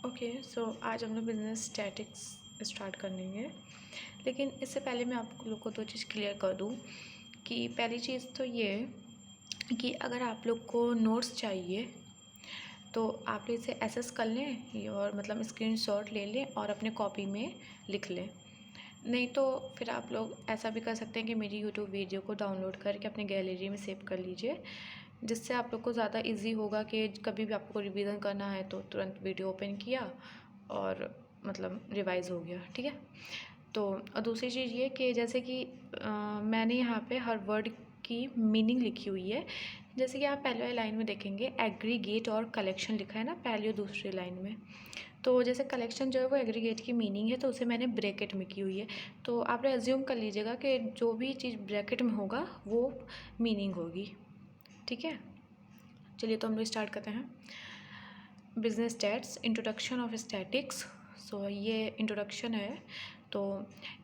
Okay so आज हम लोग बिजनेस स्टैटिक्स स्टार्ट करेंगे। लेकिन इससे पहले मैं आप लोग को दो चीज़ क्लियर कर दूँ कि पहली चीज़ तो ये कि अगर आप लोग को नोट्स चाहिए तो आप लोग इसे एसेस कर लें और मतलब स्क्रीनशॉट ले लें और अपने कॉपी में लिख लें। नहीं तो फिर आप लोग ऐसा भी कर सकते हैं कि मेरी यूट्यूब वीडियो को डाउनलोड करके अपने गैलरी में सेव कर लीजिए, जिससे आप लोग को ज़्यादा इजी होगा कि कभी भी आपको रिवीजन करना है तो तुरंत वीडियो ओपन किया और मतलब रिवाइज़ हो गया। ठीक है। तो और दूसरी चीज़ ये कि जैसे कि मैंने यहाँ पे हर वर्ड की मीनिंग लिखी हुई है। जैसे कि आप पहले वाली लाइन में देखेंगे एग्रीगेट और कलेक्शन लिखा है ना, पहली और दूसरी लाइन में। तो जैसे कलेक्शन जो है वो एग्रीगेट की मीनिंग है, तो उसे मैंने ब्रैकेट में की हुई है। तो आप एज्यूम कर लीजिएगा कि जो भी चीज़ ब्रैकेट में होगा वो मीनिंग होगी। ठीक है। चलिए तो हम लोग स्टार्ट करते हैं। Business stats, introduction of statics. So ये इंट्रोडक्शन है। तो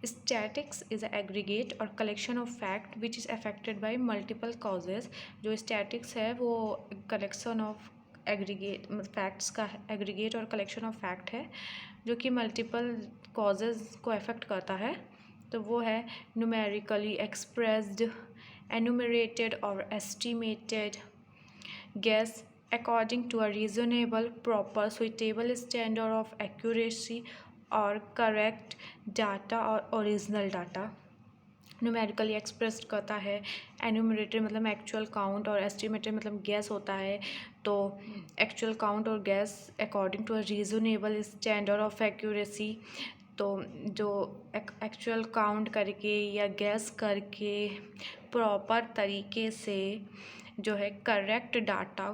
स्टैटिक्स इज़ एग्रीगेट और collection of fact which is affected by multiple causes. जो स्टैटिक्स है वो कलेक्शन ऑफ एग्रीगेट फैक्ट्स का एग्रीगेट और कलेक्शन ऑफ फैक्ट है जो कि मल्टीपल कॉजेज़ को अफेक्ट करता है। तो वो है न्यूमेरिकली एक्सप्रेस्ड, एनुमरेटेड और estimated, guess according to a reasonable, proper, suitable standard of accuracy or correct data और original data। न्यूमेरिकली एक्सप्रेस करता है, एन्यूमरेटेड मतलब एक्चुअल काउंट और एस्टिमेटेड मतलब गैस होता है। तो एक्चुअल काउंट और guess according to a reasonable standard of accuracy. तो जो एक्चुअल काउंट करके या गैस करके प्रॉपर तरीके से जो है करेक्ट डाटा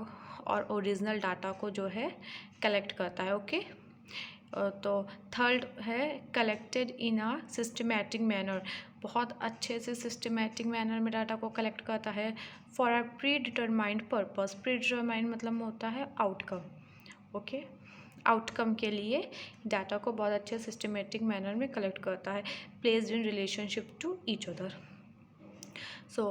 और ओरिजिनल डाटा को जो है कलेक्ट करता है। ओके। तो थर्ड है collected in a systematic manner, बहुत अच्छे से सिस्टमेटिक मैनर में डाटा को कलेक्ट करता है for a pre determined purpose. Pre determined मतलब होता है आउटकम। ओके। आउटकम के लिए डाटा को बहुत अच्छे सिस्टमेटिक मैनर में कलेक्ट करता है, placed in relationship to each other. So,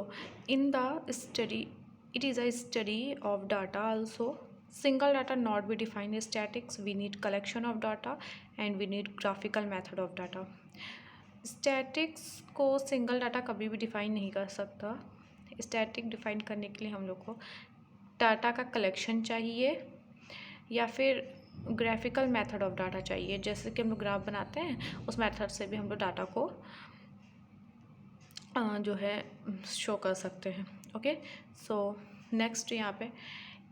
in the study, it is a study of data also. Single data not be defined as statics. We need collection of data and we need graphical method of data. Statics को single data कभी भी define नहीं कर सकता। Static define करने के लिए हम लोग को डाटा का कलेक्शन चाहिए या फिर ग्राफिकल मेथड ऑफ डाटा चाहिए। जैसे कि हम लोग ग्राफ बनाते हैं उस मेथड से भी हम लोग डाटा को जो है शो कर सकते हैं। ओके। सो नेक्स्ट यहाँ पे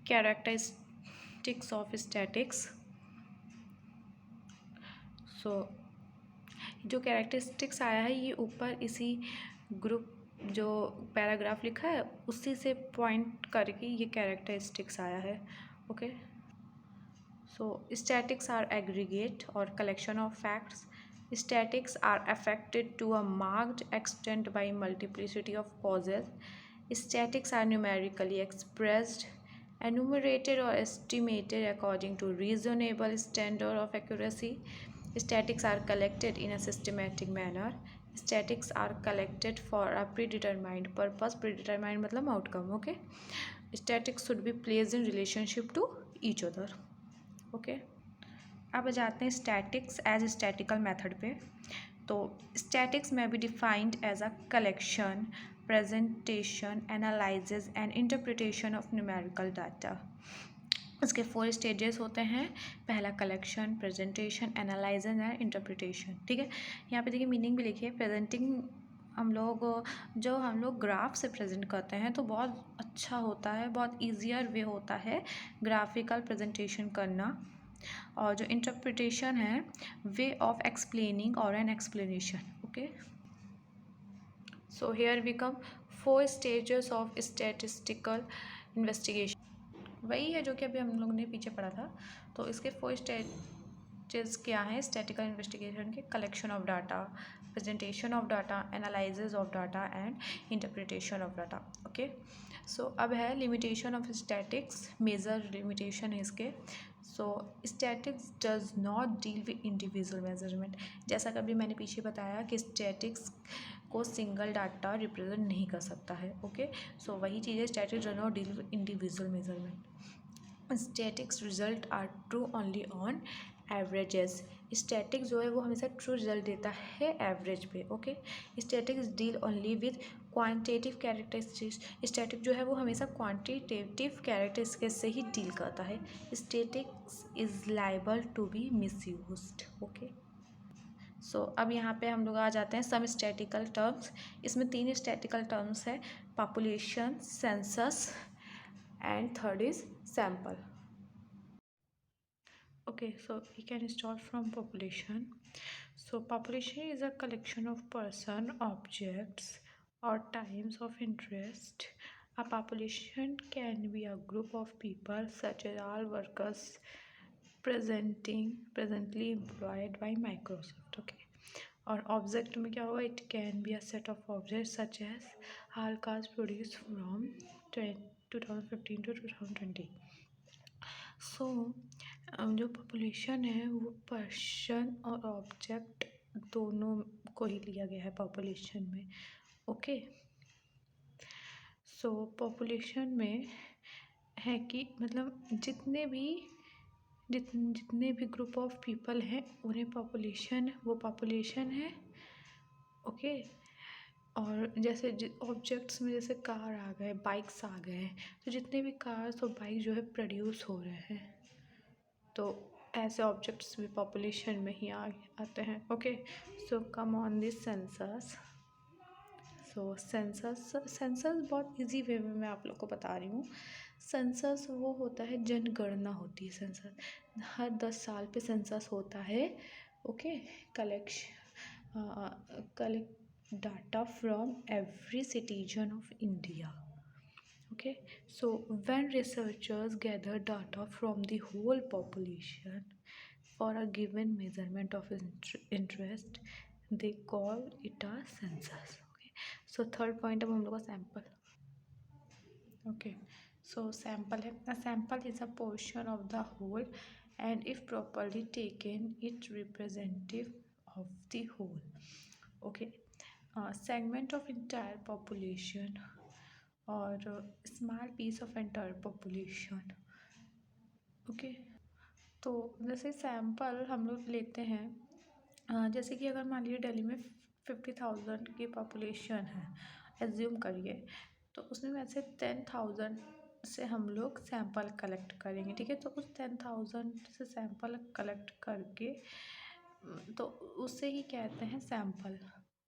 कैरेक्टरिस्टिक्स ऑफ स्टैटिक्स। सो जो कैरेक्टरिस्टिक्स आया है ये ऊपर इसी ग्रुप जो पैराग्राफ लिखा है उसी से पॉइंट करके ये कैरेक्टरिस्टिक्स आया है। Okay. So statics are aggregate or collection of facts. Statics are affected to a marked extent by multiplicity of causes. Statics are numerically expressed, enumerated or estimated according to reasonable standard of accuracy. Statics are collected in a systematic manner. Statics are collected for a predetermined purpose. Predetermined मतलब outcome. Okay. Statics should be placed in relationship to each other. Okay. अब जाते हैं statics as statistical method पे। तो statistics में be defined as a collection, presentation, analysis and interpretation of numerical data. इसके 4 stages होते हैं। पहला collection, presentation, analysis and interpretation. ठीक है। यहाँ पे देखिए मीनिंग भी लिखी है। प्रेजेंटिंग हम लोग ग्राफ से प्रेजेंट करते हैं तो बहुत अच्छा होता है, बहुत ईजियर वे होता है ग्राफिकल प्रेजेंटेशन करना। और जो इंटरप्रिटेशन है वे ऑफ एक्सप्लेनिंग और an explanation. Okay. So here we come 4 stages of statistical investigation. वही है जो कि अभी हम लोग ने पीछे पढ़ा था। तो इसके 4 स्टेजेस क्या हैं स्टैटिकल इन्वेस्टिगेशन के? Collection of data, presentation of data, analysis of data and interpretation of data. Okay. So अब है limitation of statics, major limitation है इसके। So statics does not deal with individual measurement. जैसा कि अभी मैंने पीछे बताया कि स्टैटिक्स को सिंगल डाटा रिप्रेजेंट नहीं कर सकता है। ओके। सो वही चीज़ है, statics does not deal with individual measurement. Statics result are true only on averages. Static जो है वो हमेशा ट्रू रिजल्ट देता है एवरेज पे। Okay, static deal only with quantitative characteristics. Static जो है वो हमेशा क्वांटिटेटिव कैरेक्टरिस्टिक्स से ही डील करता है। Statics is liable to be misused. Okay, so अब यहाँ पे हम लोग आ जाते हैं सम स्टैटिकल टर्म्स। इसमें 3 स्टैटिकल टर्म्स है, population, census and third is sample. Okay, so we can start from population. So population is a collection of person, objects or times of interest. A population can be a group of people such as all workers presently employed by Microsoft. Okay, और object में क्या होगा, it can be a set of object such as all cars produce from 2015 to 2020. So जो population है वो person और object दोनों को ही लिया गया है पॉपुलेशन में। ओके, सो पॉपुलेशन में है कि मतलब जितने भी ग्रुप ऑफ पीपल हैं उन्हें वो पॉपुलेशन है। ओके, और जैसे ऑब्जेक्ट्स में जैसे कार आ गए, बाइक्स आ गए, तो जितने भी कार्स और बाइक जो है प्रोड्यूस हो रहे हैं तो ऐसे ऑब्जेक्ट्स भी पॉपुलेशन में ही आते हैं। Okay, so come on this census. So census बहुत इजी वे में मैं आप लोग को बता रही हूँ। सेंसस वो होता है, जनगणना होती है। सेंसस हर 10 साल पे सेंसस होता है। Okay, collect data from every citizen of India. Okay, so when researchers gather data from the whole population for a given measurement of interest, they call it a census. Okay, so third point अब हम लोग का sample. Okay, so sample है, a sample is a portion of the whole and if properly taken it representative of the whole. Okay, segment of entire population और small piece of entire population. Okay, तो जैसे sample हम लोग लेते हैं, जैसे कि अगर मान लीजिए दिल्ली में 50,000 की पॉपुलेशन है, एज्यूम करिए, तो उसमें वैसे 10,000 से हम लोग सैम्पल कलेक्ट करेंगे। ठीक है, तो उस 10,000 से सैम्पल कलेक्ट करके तो उससे ही कहते हैं सैम्पल।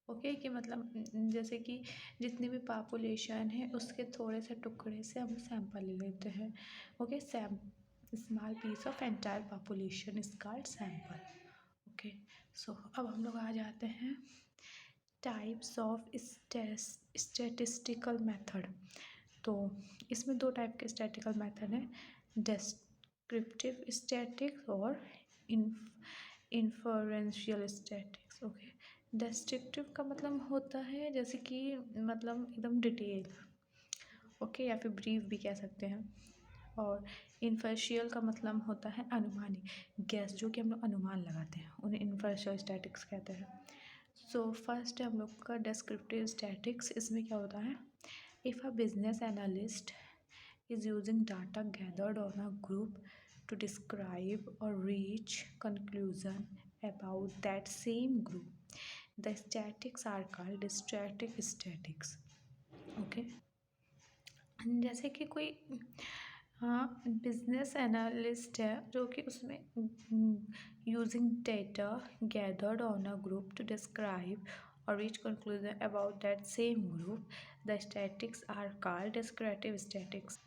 ओके, कि मतलब जैसे कि जितनी भी पॉपुलेशन है उसके थोड़े से टुकड़े से हम सैंपल ले लेते हैं। Okay, small piece of entire population is called sample. Okay, so अब हम लोग आ जाते हैं टाइप्स ऑफ स्टैटिस्टिकल मेथड। तो इसमें 2 टाइप के स्टैटिकल मेथड हैं, डिस्क्रिप्टिव स्टैटिक्स और इन्फरेंशियल स्टैटिक्स। ओके, डिस्क्रिप्टिव का मतलब होता है जैसे कि मतलब एकदम डिटेल, ओके, या फिर ब्रीफ भी कह सकते हैं। और इन्फरेंशियल का मतलब होता है अनुमानी, गैस, जो कि हम लोग अनुमान लगाते हैं, उन्हें इन्फरेंशियल स्टैटिक्स कहते हैं। सो फर्स्ट है हम लोग का डिस्क्रिप्टिव स्टैटिक्स। इसमें क्या होता है, if a business analyst is using data gathered on a group to describe or reach conclusion about that same group, the statics are called static statics. Okay, जैसे कि कोई बिजनेस एनालिस्ट है जो कि उसमें using data gathered on a group to describe और reach conclusion about that same group, the statics are called descriptive statics.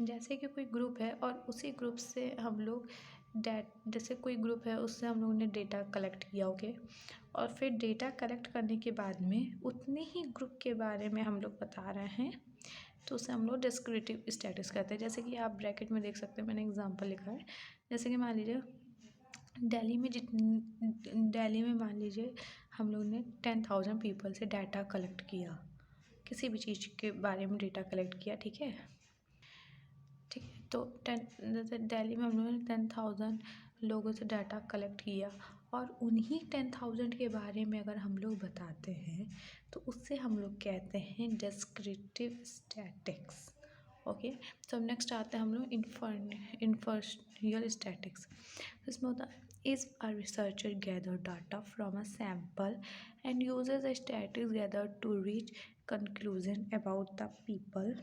जैसे कि कोई ग्रुप है और उसी ग्रुप से हम लोग जैसे कोई ग्रुप है उससे हम लोगों ने डेटा कलेक्ट किया। ओके, और फिर डेटा कलेक्ट करने के बाद में उतने ही ग्रुप के बारे में हम लोग बता रहे हैं, तो उसे हम लोग डिस्क्रिप्टिव स्टैटिक्स कहते हैं। जैसे कि आप ब्रैकेट में देख सकते हैं, मैंने एग्जांपल लिखा है। जैसे कि मान लीजिए दिल्ली में मान लीजिए हम लोग ने 10,000 पीपल से डाटा कलेक्ट किया, किसी भी चीज़ के बारे में डेटा कलेक्ट किया। ठीक है, तो जैसे दिल्ली में हम लोगों ने 10,000 लोगों से डाटा कलेक्ट किया और उन्हीं 10,000 के बारे में अगर हम लोग बताते हैं तो उससे हम लोग कहते हैं डिस्क्रिप्टिव स्टैटिक्स। ओके, तो नेक्स्ट आते हैं हम लोग इन्फरेंशियल स्टैटिक्स। इसमें होता है is a researcher gather data from a sample and uses a statistics gathered to reach conclusion about the people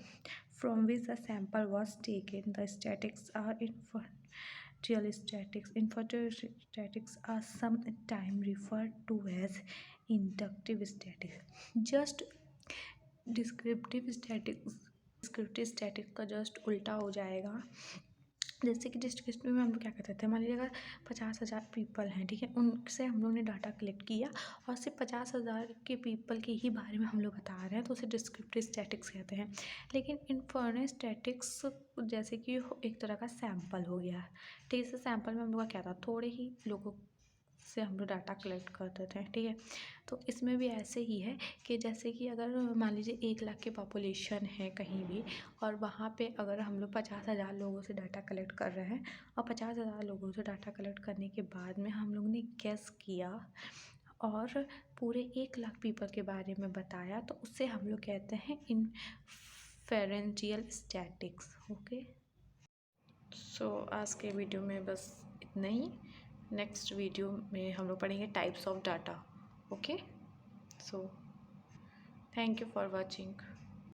from which the sample was taken. The statistics are inferential statistics. Inferential statistics are sometimes referred to as inductive statistics. Just descriptive static का just उल्टा हो जाएगा। जैसे कि descriptive में हम लोग क्या करते थे, मान लीजिए अगर 50,000 पीपल हैं, ठीक है, उनसे हम लोग ने डाटा कलेक्ट किया और सिर्फ 50,000 के पीपल के ही बारे में हम लोग बता रहे हैं, तो उसे डिस्क्रिप्टिव स्टैटिक्स कहते हैं। लेकिन इन्फरेंस स्टैटिक्स जैसे कि एक तरह का सैम्पल हो गया, ठीक है। सैम्पल में हम लोग का क्या था, थोड़े ही लोगों से हम लोग डाटा कलेक्ट करते थे, ठीक है। तो इसमें भी ऐसे ही है कि जैसे कि अगर मान लीजिए 1 लाख की पॉपुलेशन है कहीं भी, और वहाँ पे अगर हम लोग 50,000 लोगों से डाटा कलेक्ट कर रहे हैं और 50,000 लोगों से डाटा कलेक्ट करने के बाद में हम लोग ने गेस किया और पूरे 1 लाख पीपल के बारे में बताया, तो उससे हम लोग कहते हैं इन्फेरेंशियल स्टैटिक्स। ओके, सो आज के वीडियो में बस इतना ही। नेक्स्ट वीडियो में हम लोग पढ़ेंगे types of data. Okay, so thank you for watching.